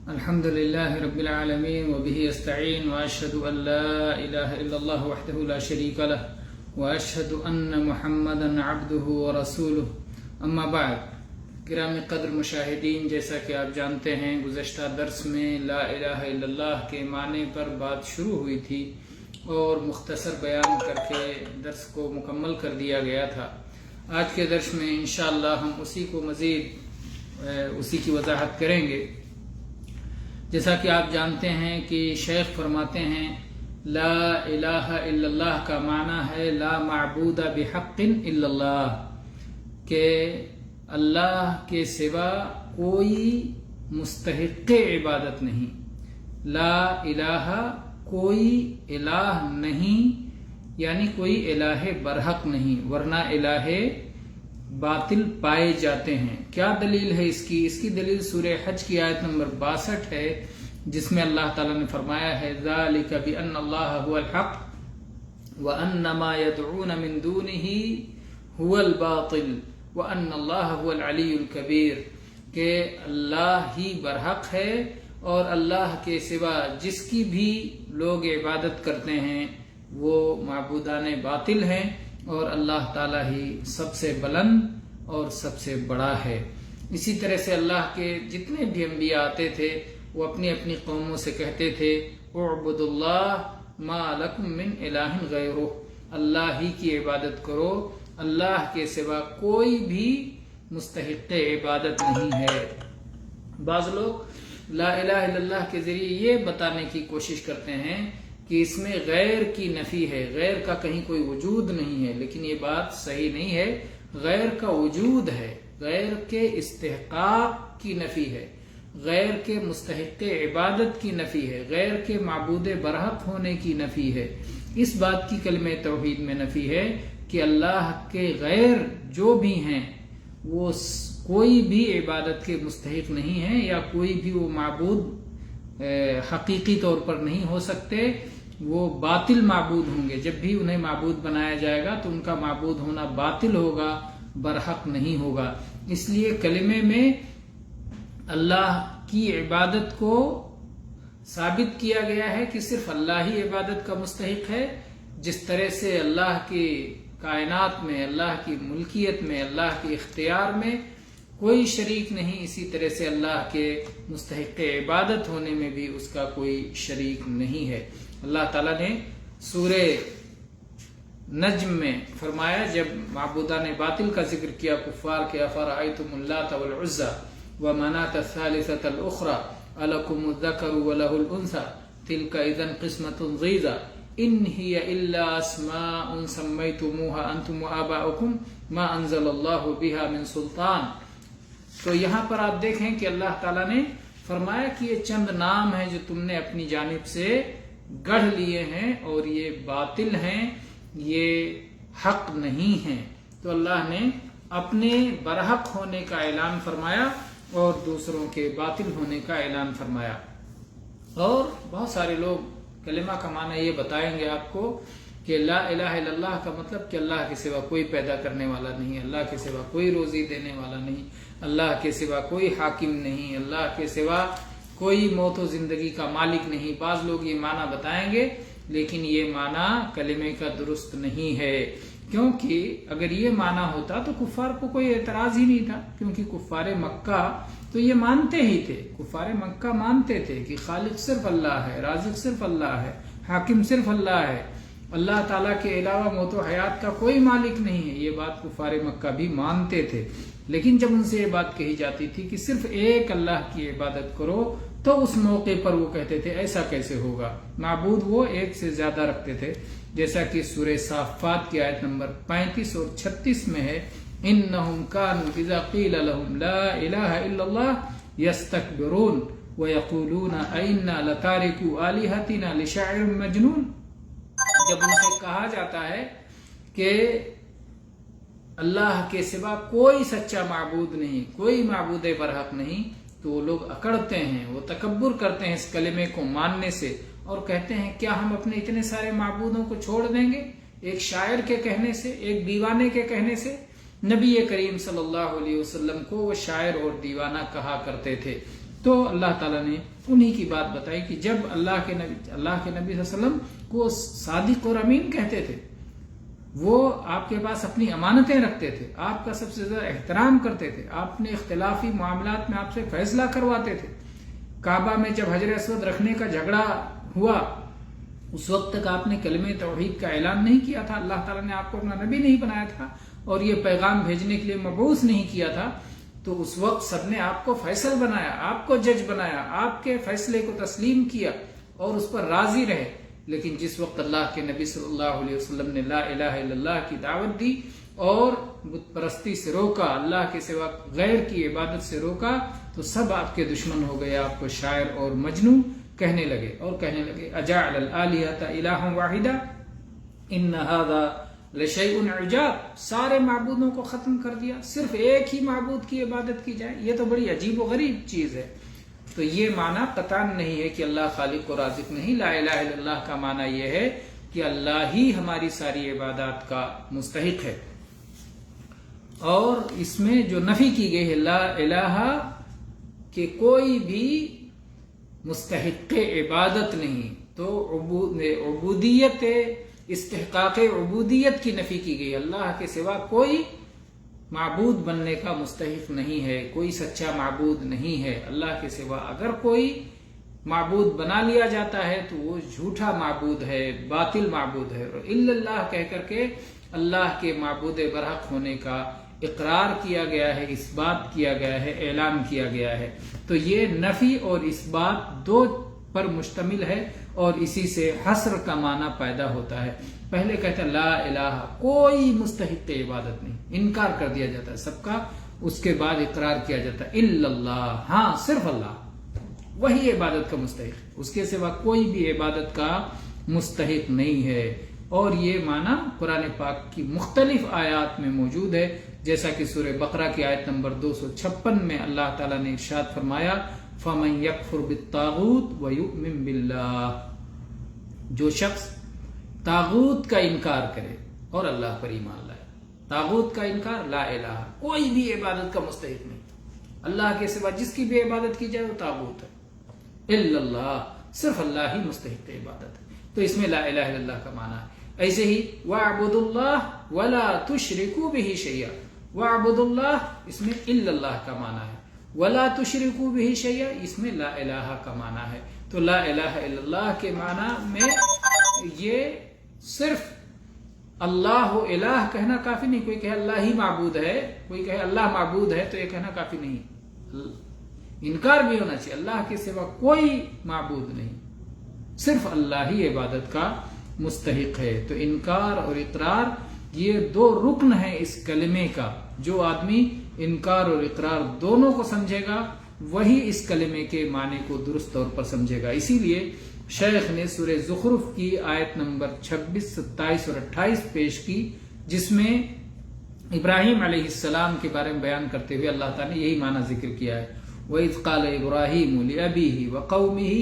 الحمد لله رب العالمين وبه استعين وأشهد أن لا إله إلا الله وحده لا شريك له وأشهد أن محمدا عبده ورسوله اما بعد گرامی قدر مشاہدین، جیسا کہ آپ جانتے ہیں گزشتہ درس میں لا الہ الا اللہ کے معنی پر بات شروع ہوئی تھی اور مختصر بیان کر کے درس کو مکمل کر دیا گیا تھا۔ آج کے درس میں انشاءاللہ ہم اسی کو مزید اسی کی وضاحت کریں گے۔ جیسا کہ آپ جانتے ہیں کہ شیخ فرماتے ہیں لا الہ الا اللہ کا معنی ہے لا معبود بحق الا اللہ، کہ اللہ کے سوا کوئی مستحق عبادت نہیں۔ لا الہ کوئی الہ نہیں، یعنی کوئی الہ برحق نہیں، ورنہ الہ باطل پائے جاتے ہیں۔ کیا دلیل ہے اس کی دلیل سورہ حج کی آیت نمبر 62 ہے، جس میں اللہ تعالیٰ نے فرمایا ہے ذالک بأن اللہ هو الحق وأن ما يدعون من دونه هو الباطل وأن اللہ هو العلی الکبیر، کہ اللہ ہی برحق ہے اور اللہ کے سوا جس کی بھی لوگ عبادت کرتے ہیں وہ معبودان باطل ہیں، اور اللہ تعالیٰ ہی سب سے بلند اور سب سے بڑا ہے۔ اسی طرح سے اللہ کے جتنے بھی انبیاء آتے تھے وہ اپنی اپنی قوموں سے کہتے تھے اعبدوا اللہ ما لکم من الہ غیرہ، اللہ ہی کی عبادت کرو، اللہ کے سوا کوئی بھی مستحق عبادت نہیں ہے۔ بعض لوگ لا الہ الا اللہ کے ذریعے یہ بتانے کی کوشش کرتے ہیں کہ اس میں غیر کی نفی ہے، غیر کا کہیں کوئی وجود نہیں ہے، لیکن یہ بات صحیح نہیں ہے۔ غیر کا وجود ہے، غیر کے استحقاق کی نفی ہے، غیر کے مستحق عبادت کی نفی ہے، غیر کے معبود برحق ہونے کی نفی ہے۔ اس بات کی کلمہ توحید میں نفی ہے کہ اللہ کے غیر جو بھی ہیں وہ کوئی بھی عبادت کے مستحق نہیں ہیں، یا کوئی بھی وہ معبود حقیقی طور پر نہیں ہو سکتے، وہ باطل معبود ہوں گے۔ جب بھی انہیں معبود بنایا جائے گا تو ان کا معبود ہونا باطل ہوگا، برحق نہیں ہوگا۔ اس لیے کلمے میں اللہ کی عبادت کو ثابت کیا گیا ہے کہ صرف اللہ ہی عبادت کا مستحق ہے، جس طرح سے اللہ کی کائنات میں، اللہ کی ملکیت میں، اللہ کے اختیار میں کوئی شریک نہیں، اسی طرح سے اللہ کے مستحق عبادت ہونے میں بھی اس کا کوئی شریک نہیں ہے۔ اللہ تعالیٰ نے سورہ نجم میں فرمایا، جب معبودان باطل کا ذکر کیا کفار کے، افرأیتم اللات والعزى ومناة الثالثة الأخرى ألکم الذکر وله الأنثى تلك إذا قسمة ضیزى ان هي الا اسماء سمیتموها انتم وآباؤکم ما انزل اللہ بها من سلطان۔ تو یہاں پر آپ دیکھیں کہ اللہ تعالیٰ نے فرمایا کہ یہ چند نام ہیں جو تم نے اپنی جانب سے گڑھ لیے ہیں، اور یہ باطل ہیں، یہ حق نہیں ہیں۔ تو اللہ نے اپنے برحق ہونے کا اعلان فرمایا اور دوسروں کے باطل ہونے کا اعلان فرمایا۔ اور بہت سارے لوگ کلمہ کا معنی یہ بتائیں گے آپ کو کہ لا الہ الا اللہ کا مطلب کہ اللہ کے سوا کوئی پیدا کرنے والا نہیں، اللہ کے سوا کوئی روزی دینے والا نہیں، اللہ کے سوا کوئی حاکم نہیں، اللہ کے سوا کوئی موت و زندگی کا مالک نہیں۔ بعض لوگ یہ معنی بتائیں گے، لیکن یہ معنی کلمے کا درست نہیں ہے، کیونکہ اگر یہ معنی ہوتا تو کفار کو کوئی اعتراض ہی نہیں تھا، کیونکہ کفار مکہ تو یہ مانتے ہی تھے۔ کفار مکہ مانتے تھے کہ خالق صرف اللہ ہے، رازق صرف اللہ ہے، حاکم صرف اللہ ہے، اللہ تعالیٰ کے علاوہ موت و حیات کا کوئی مالک نہیں ہے۔ یہ بات کفار مکہ بھی مانتے تھے، لیکن جب ان سے یہ بات کہی جاتی تھی کہ صرف ایک اللہ کی عبادت کرو، تو اس موقع پر وہ کہتے تھے ایسا کیسے ہوگا، معبود وہ ایک سے زیادہ رکھتے تھے، جیسا کہ سورہ صافات کی آیت نمبر 35 اور 36 میں ہے انہم کانوا اذا قیل لهم لا الہ الا اللہ یستکبرون ویقولون ائنا لتارکو آلہتنا لشاعر مجنون۔ جب ان سے کہا جاتا ہے کہ اللہ کے سوا کوئی سچا معبود نہیں، کوئی معبود برحق نہیں، تو وہ لوگ اکڑتے ہیں، وہ تکبر کرتے ہیں اس کلمے کو ماننے سے، اور کہتے ہیں کیا ہم اپنے اتنے سارے معبودوں کو چھوڑ دیں گے ایک شاعر کے کہنے سے، ایک دیوانے کے کہنے سے؟ نبی کریم صلی اللہ علیہ وسلم کو وہ شاعر اور دیوانہ کہا کرتے تھے۔ تو اللہ تعالیٰ نے انہی کی بات بتائی کہ جب اللہ کے نبی صلی اللہ علیہ وسلم کو صادق اور امین کہتے تھے، وہ آپ کے پاس اپنی امانتیں رکھتے تھے، آپ کا سب سے زیادہ احترام کرتے تھے، آپ نے اختلافی معاملات میں آپ سے فیصلہ کرواتے تھے۔ کعبہ میں جب حجر اسود رکھنے کا جھگڑا ہوا، اس وقت تک آپ نے کلمہ توحید کا اعلان نہیں کیا تھا، اللہ تعالیٰ نے آپ کو اپنا نبی نہیں بنایا تھا اور یہ پیغام بھیجنے کے لیے مبعوث نہیں کیا تھا، تو اس وقت سب نے آپ کو فیصل بنایا، آپ کو جج بنایا، آپ کے فیصلے کو تسلیم کیا اور اس پر راضی رہے۔ لیکن جس وقت اللہ کے نبی صلی اللہ علیہ وسلم نے لا الہ الا اللہ کی دعوت دی اور بت پرستی سے روکا، اللہ کے سوا غیر کی عبادت سے روکا، تو سب آپ کے دشمن ہو گئے، آپ کو شاعر اور مجنون کہنے لگے اور کہنے لگے اجعل الآلہۃ الہا واحدا ان ھذا لشیء عجاب، سارے معبودوں کو ختم کر دیا، صرف ایک ہی معبود کی عبادت کی جائے، یہ تو بڑی عجیب و غریب چیز ہے۔ تو یہ معنی قطعاً نہیں ہے کہ اللہ خالق و رازق نہیں، لا الہ الا اللہ کا معنی یہ ہے کہ اللہ ہی ہماری ساری عبادات کا مستحق ہے۔ اور اس میں جو نفی کی گئی ہے لا الہ، کہ کوئی بھی مستحق عبادت نہیں، تو عبودیت، استحقاق عبودیت کی نفی کی گئی، اللہ کے سوا کوئی معبود بننے کا مستحق نہیں ہے، کوئی سچا معبود نہیں ہے اللہ کے سوا۔ اگر کوئی معبود بنا لیا جاتا ہے تو وہ جھوٹا معبود ہے، باطل معبود ہے، اور الا اللہ کہہ کر کے اللہ کے معبود برحق ہونے کا اقرار کیا گیا ہے، اس بات کیا گیا ہے، اعلان کیا گیا ہے۔ تو یہ نفی اور اس بات دو پر مشتمل ہے اور اسی سے حصر کا معنی پیدا ہوتا ہے۔ پہلے کہتا ہے لا الہ، کوئی مستحق عبادت نہیں، انکار کر دیا جاتا ہے سب کا، اس کے بعد اقرار کیا جاتا ہے الا اللہ، ہاں صرف اللہ، وہی عبادت کا مستحق، اس کے سوا کوئی بھی عبادت کا مستحق نہیں ہے۔ اور یہ معنی قرآن پاک کی مختلف آیات میں موجود ہے، جیسا کہ سورہ بقرہ کی آیت نمبر 256 میں اللہ تعالیٰ نے ارشاد فرمایا فَمَن يَكْفُرْ بِالطَّاغُوتِ وَيُؤْمِن بِاللَّهِ، جو شخص طاغوت کا انکار کرے اور اللہ پر ایمان لائے۔ طاغوت کا انکار، لا الہ، کوئی بھی عبادت کا مستحق نہیں، اللہ کے سوا جس کی بھی عبادت کی جائے وہ طاغوت ہے، الا اللہ، صرف اللہ ہی مستحق عبادت ہے۔ تو اس میں لا الہ الا اللہ کا معنی ہے۔ ایسے ہی وَاعْبُدُوا اللَّهَ وَلَا تُشْرِكُوا بِهِ شَيْئًا، وَاعْبُدُوا اللَّهَ اس میں الا اللہ کا معنی ہے، وَلَا تُشْرِكُوا بِهِ شَيْئًا اس میں لا الہ کا معنی ہے۔ تو لا الہ الا اللہ کے معنی میں یہ صرف اللہ و الہ کہنا کافی نہیں، کوئی کہے اللہ ہی معبود ہے، کوئی کہے اللہ معبود ہے، تو یہ کہنا کافی نہیں، انکار بھی ہونا چاہیے، اللہ کے سوا کوئی معبود نہیں، صرف اللہ ہی عبادت کا مستحق ہے۔ تو انکار اور اقرار یہ دو رکن ہیں اس کلمے کا، جو آدمی انکار اور اقرار دونوں کو سمجھے گا وہی اس کلمے کے معنی کو درست طور پر سمجھے گا۔ اسی لیے شیخ نے سورہ زخرف کی آیت نمبر 26، 27 اور 28 پیش کی، جس میں ابراہیم علیہ السلام کے بارے میں بیان کرتے ہوئے اللہ تعالیٰ نے یہی معنی ذکر کیا ہے وَإِذْ قَالَ إِبْرَاهِيمُ لِأَبِيهِ وَقَوْمِهِ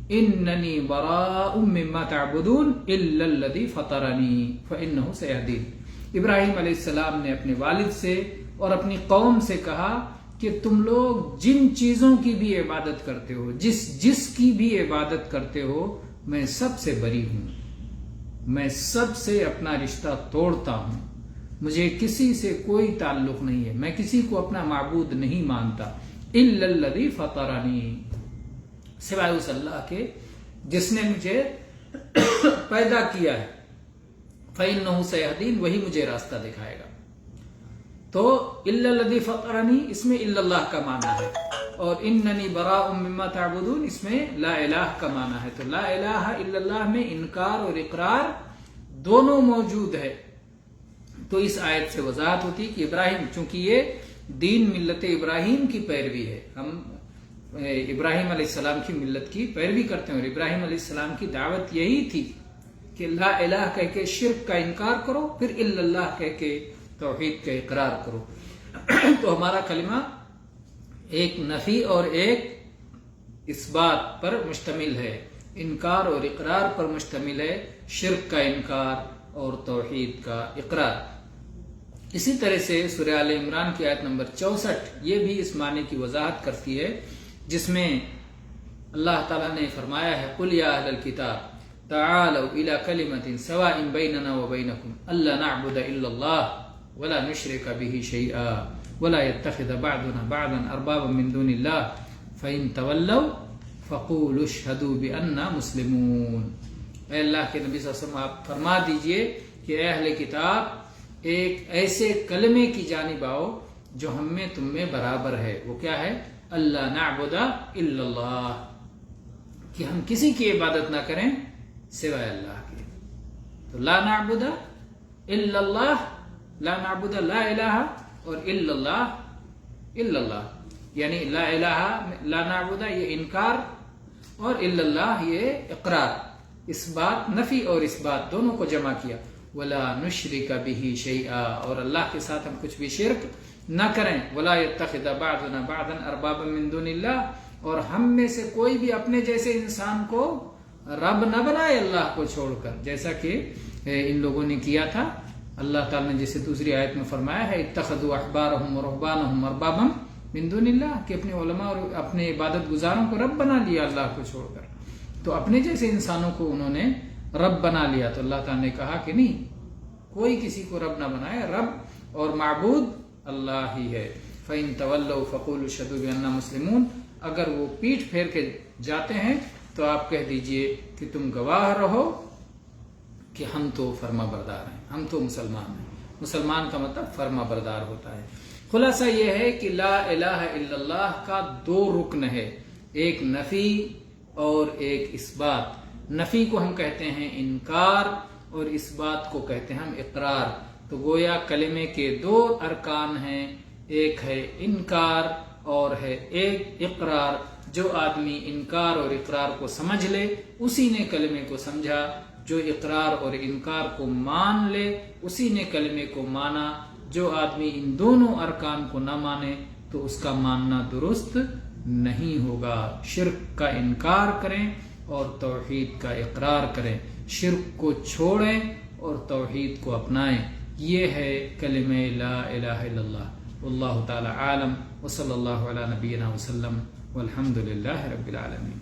إِنَّنِي بَرَاءٌ مِّمَّا تَعْبُدُونَ إِلَّا الَّذِي فَطَرَنِي فَإِنَّهُ سَيَهْدِينِ۔ ابراہیم علیہ السلام نے اپنے والد سے اور اپنی قوم سے کہا کہ تم لوگ جن چیزوں کی بھی عبادت کرتے ہو، جس کی بھی عبادت کرتے ہو، میں سب سے بری ہوں، میں سب سے اپنا رشتہ توڑتا ہوں، مجھے کسی سے کوئی تعلق نہیں ہے، میں کسی کو اپنا معبود نہیں مانتا، الا الذی فطرنی، سوائے اس اللہ کے جس نے مجھے پیدا کیا ہے، فإنہ سیہدین، وہی مجھے راستہ دکھائے گا۔ تو الا الذی فطرنی اس میں الا اللہ کا معنی ہے، اور اننی براء مما تعبدون اس میں لا الہ کا معنی ہے۔ تو لا الہ الا اللہ میں انکار اور اقرار دونوں موجود ہے۔ تو اس آیت سے وضاحت ہوتی کہ ابراہیم، چونکہ یہ دین ملت ابراہیم کی پیروی ہے، ہم ابراہیم علیہ السلام کی ملت کی پیروی کرتے ہیں، اور ابراہیم علیہ السلام کی دعوت یہی تھی کہ لا الہ کہہ کے شرک کا انکار کرو، پھر الا اللہ کہہ کے توحید کا اقرار کرو۔ تو ہمارا کلمہ ایک نفی اور ایک اس بات پر مشتمل ہے، انکار اور اقرار پر مشتمل ہے، شرک کا انکار اور توحید کا اقرار۔ اسی طرح سے سورہ آل عمران کی آیت نمبر 64 یہ بھی اس معنی کی وضاحت کرتی ہے جس میں اللہ تعالیٰ نے فرمایا ہے قل یا اہل الکتاب تعالوا الى کلمۃ سواء بیننا وبینکم الا نعبد الا اللہ ولا نشرک به شیئا ولا يتخذ بعضنا بعضا اربابا من دون اللہ فإن تولوا فقولوا اشهدوا بأننا مسلمون۔ اے اللہ کے نبی صلی اللہ علیہ وسلم آپ فرما دیجئے کہ اے اہل کتاب ایک ایسے کلمے کی جانب آؤ جو ہم میں تم میں برابر ہے۔ وہ کیا ہے؟ اللہ نعبد الا اللہ، کہ ہم کسی کی عبادت نہ کریں سوائے اللہ کے۔ تو لا نعبد الا اللہ، لا نعبد لا الہ اور الا اللہ، یعنی لا الہ لا نعبد یہ انکار اور الا اللہ یہ اقرار، اس بات نفی اور اس بات دونوں کو جمع کیا۔ ولا نشرک به شیئا، اور اللہ کے ساتھ ہم کچھ بھی شرک نہ کریں۔ ولا يتخذ بعضنا بعضا اربابا من دون اللہ، اور ہم میں سے کوئی بھی اپنے جیسے انسان کو رب نہ بنائے اللہ کو چھوڑ کر، جیسا کہ ان لوگوں نے کیا تھا۔ اللہ تعالیٰ نے جیسے دوسری آیت میں فرمایا ہے اتخذوا احبارهم ورهبانهم اربابا من دون اللہ، کہ اپنے علماء اور اپنے عبادت گزاروں کو رب بنا لیا اللہ کو چھوڑ کر۔ تو اپنے جیسے انسانوں کو انہوں نے رب بنا لیا، تو اللہ تعالیٰ نے کہا کہ نہیں، کوئی کسی کو رب نہ بنائے، رب اور معبود اللہ ہی ہے۔ فَإِن تَوَلَّوْا فَقُولُوا اشْهَدُوا بِأَنَّا مُسْلِمُونَ، اگر وہ پیٹھ پھیر کے جاتے ہیں تو آپ کہہ دیجئے کہ تم گواہ رہو کہ ہم تو فرما بردار ہیں، ہم تو مسلمان ہیں۔ مسلمان کا مطلب فرما بردار ہوتا ہے۔ خلاصہ یہ ہے کہ لا الہ الا اللہ کا دو رکن ہے، ایک نفی اور ایک اثبات۔ نفی کو ہم کہتے ہیں انکار اور اس بات کو کہتے ہیں ہم اقرار۔ تو گویا کلمے کے دو ارکان ہیں، ایک ہے انکار اور ہے ایک اقرار۔ جو آدمی انکار اور اقرار کو سمجھ لے اسی نے کلمے کو سمجھا، جو اقرار اور انکار کو مان لے اسی نے کلمے کو مانا۔ جو آدمی ان دونوں ارکان کو نہ مانے تو اس کا ماننا درست نہیں ہوگا۔ شرک کا انکار کریں اور توحید کا اقرار کریں، شرک کو چھوڑیں اور توحید کو اپنائیں، یہ ہے کلمہ لا الہ الا اللہ۔ واللہ تعالی عالم، وصلی اللہ علی نبینا وسلم، والحمد للہ رب العالمین۔